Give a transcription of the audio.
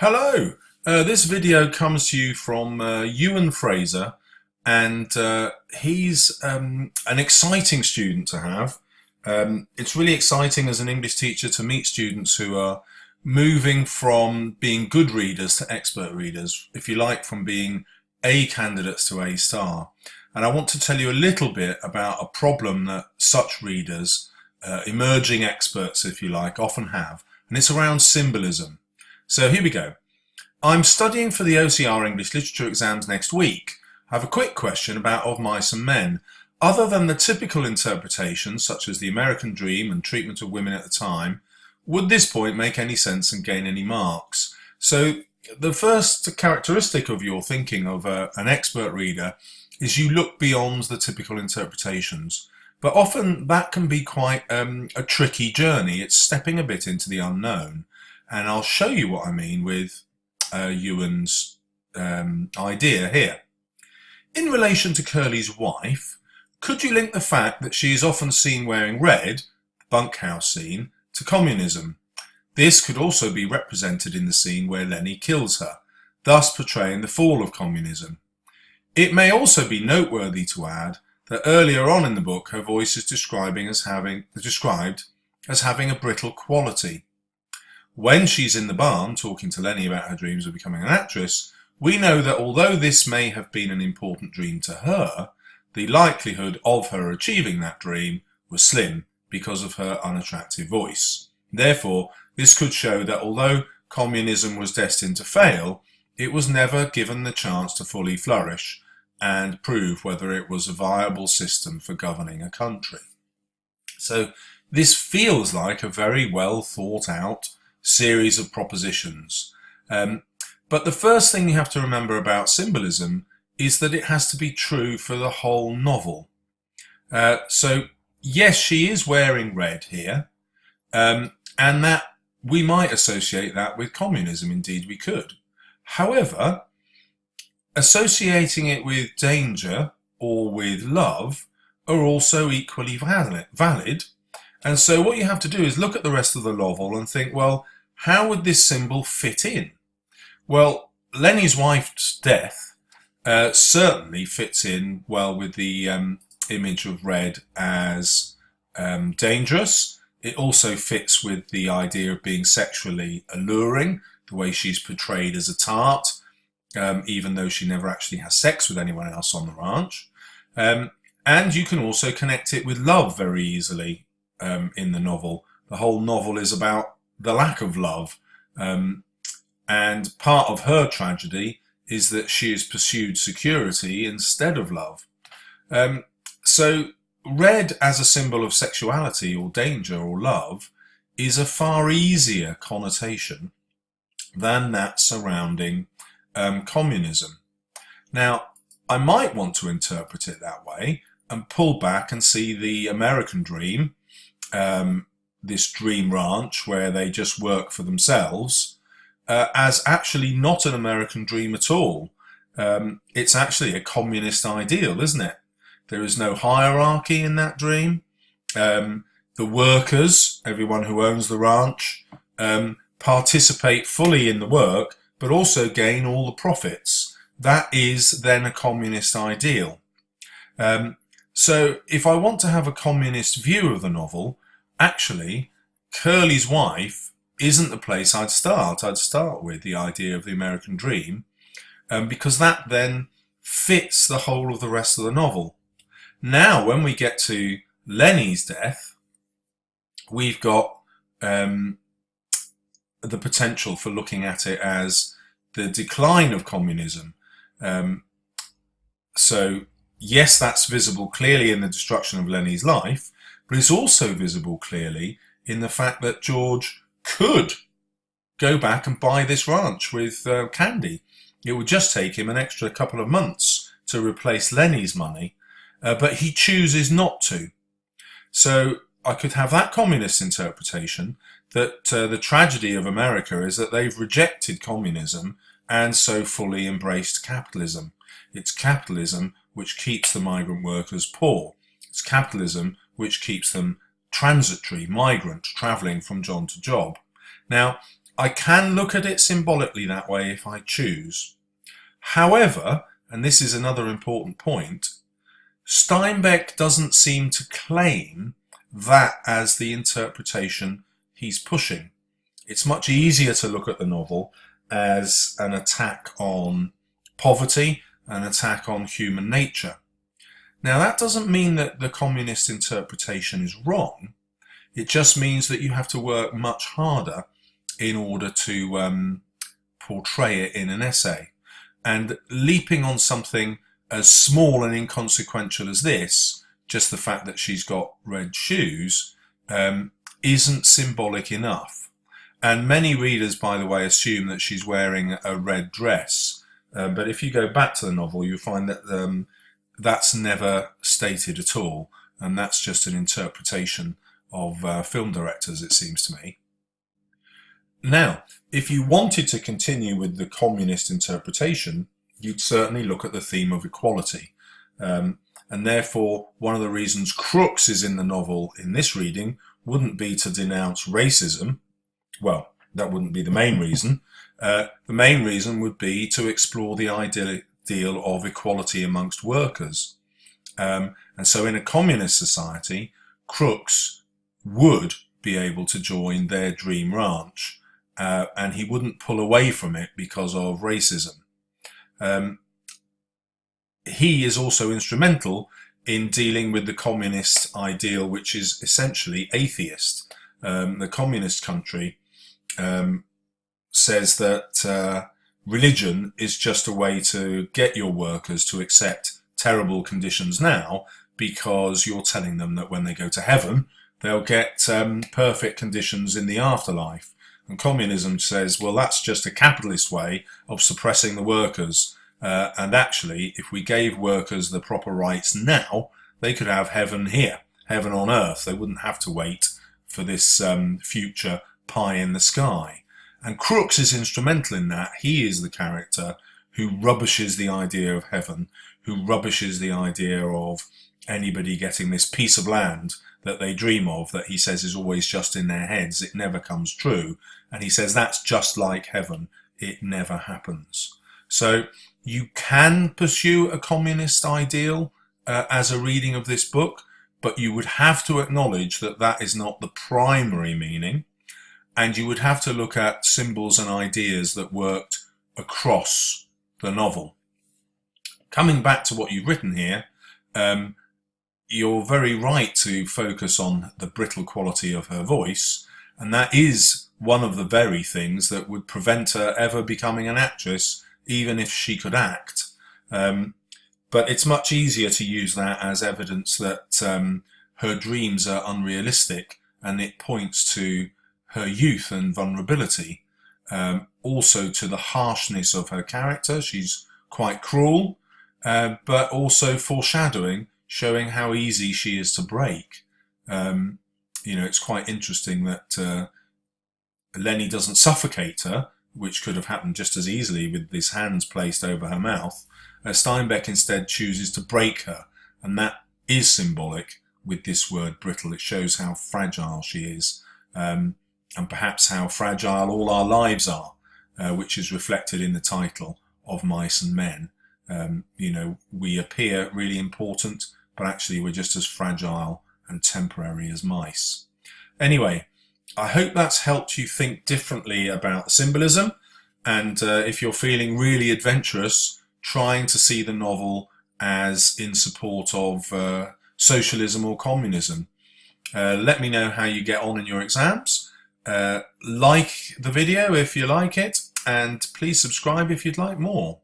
Hello, this video comes to you from Ewan Fraser, and he's an exciting student to have. It's really exciting as an English teacher to meet students who are moving from being good readers to expert readers, if you like, from being A candidates to A star. And I want to tell you a little bit about a problem that such readers, emerging experts if you like, often have, and it's around symbolism. So here we go. I'm studying for the OCR English Literature exams next week. I have a quick question about Of Mice and Men. Other than the typical interpretations, such as the American Dream and treatment of women at the time, would this point make any sense and gain any marks? So the first characteristic of your thinking of an expert reader is you look beyond the typical interpretations. But often that can be quite a tricky journey. It's stepping a bit into the unknown. And I'll show you what I mean with Ewan's idea here. In relation to Curly's wife, could you link the fact that she is often seen wearing red, the bunkhouse scene, to communism? This could also be represented in the scene where Lenny kills her, thus portraying the fall of communism. It may also be noteworthy to add that earlier on in the book her voice is described as having a brittle quality. When she's in the barn talking to Lenny about her dreams of becoming an actress, we know that although this may have been an important dream to her, the likelihood of her achieving that dream was slim because of her unattractive voice. Therefore, this could show that although communism was destined to fail, it was never given the chance to fully flourish and prove whether it was a viable system for governing a country. So this feels like a very well thought out series of propositions. But the first thing you have to remember about symbolism is that it has to be true for the whole novel. So yes, she is wearing red here, and that we might associate that with communism. Indeed we could. However, associating it with danger or with love are also equally valid. And so what you have to do is look at the rest of the novel and think, well, how would this symbol fit in? Well, Lenny's wife's death certainly fits in well with the image of red as dangerous. It also fits with the idea of being sexually alluring, the way she's portrayed as a tart, even though she never actually has sex with anyone else on the ranch. And you can also connect it with love very easily. In the novel. The whole novel is about the lack of love, and part of her tragedy is that she has pursued security instead of love. So red as a symbol of sexuality or danger or love is a far easier connotation than that surrounding communism. Now, I might want to interpret it that way and pull back and see the American Dream, this dream ranch where they just work for themselves, as actually not an American dream at all. It's actually a communist ideal, isn't it? There is no hierarchy in that dream. The workers, everyone who owns the ranch, participate fully in the work, but also gain all the profits. That is then a communist ideal. So if I want to have a communist view of the novel, actually, Curly's wife isn't the place I'd start. I'd start with the idea of the American Dream, because that then fits the whole of the rest of the novel. Now, when we get to Lenny's death, we've got the potential for looking at it as the decline of communism. So, yes, that's visible clearly in the destruction of Lenny's life, but it's also visible clearly in the fact that George could go back and buy this ranch with Candy. It would just take him an extra couple of months to replace Lenny's money, but he chooses not to. So I could have that communist interpretation that the tragedy of America is that they've rejected communism and so fully embraced capitalism. It's capitalism which keeps the migrant workers poor. It's capitalism which keeps them transitory, migrant, travelling from job to job. Now, I can look at it symbolically that way if I choose. However, and this is another important point, Steinbeck doesn't seem to claim that as the interpretation he's pushing. It's much easier to look at the novel as an attack on poverty, an attack on human nature. Now, that doesn't mean that the communist interpretation is wrong. It just means that you have to work much harder in order to portray it in an essay. And leaping on something as small and inconsequential as this, just the fact that she's got red shoes, isn't symbolic enough. And many readers, by the way, assume that she's wearing a red dress. But if you go back to the novel, you'll find that that's never stated at all. And that's just an interpretation of film directors, it seems to me. Now, if you wanted to continue with the communist interpretation, you'd certainly look at the theme of equality. And therefore, one of the reasons Crooks is in the novel in this reading wouldn't be to denounce racism. Well, that wouldn't be the main reason. The main reason would be to explore the ideal of equality amongst workers. And so in a communist society, Crooks would be able to join their dream ranch. And he wouldn't pull away from it because of racism. He is also instrumental in dealing with the communist ideal, which is essentially atheist. The communist country says that religion is just a way to get your workers to accept terrible conditions now, because you're telling them that when they go to heaven, they'll get perfect conditions in the afterlife. And communism says, well, that's just a capitalist way of suppressing the workers. And actually, if we gave workers the proper rights now, they could have heaven here, heaven on earth. They wouldn't have to wait for this future pie in the sky. And Crooks is instrumental in that. He is the character who rubbishes the idea of heaven, who rubbishes the idea of anybody getting this piece of land that they dream of, that he says is always just in their heads. It never comes true. And he says that's just like heaven. It never happens. So you can pursue a communist ideal as a reading of this book, but you would have to acknowledge that that is not the primary meaning. And you would have to look at symbols and ideas that worked across the novel. Coming back to what you've written here, you're very right to focus on the brittle quality of her voice, and that is one of the very things that would prevent her ever becoming an actress, even if she could act. But it's much easier to use that as evidence that her dreams are unrealistic, and it points to her youth and vulnerability. Also to the harshness of her character. She's quite cruel, but also foreshadowing, showing how easy she is to break. It's quite interesting that Lenny doesn't suffocate her, which could have happened just as easily with his hands placed over her mouth. Steinbeck instead chooses to break her, and that is symbolic with this word brittle. It shows how fragile she is, and perhaps how fragile all our lives are, which is reflected in the title of Mice and Men. We appear really important, but actually we're just as fragile and temporary as mice. Anyway, I hope that's helped you think differently about the symbolism, and if you're feeling really adventurous, trying to see the novel as in support of socialism or communism. Let me know how you get on in your exams. Like the video if you like it, and please subscribe if you'd like more.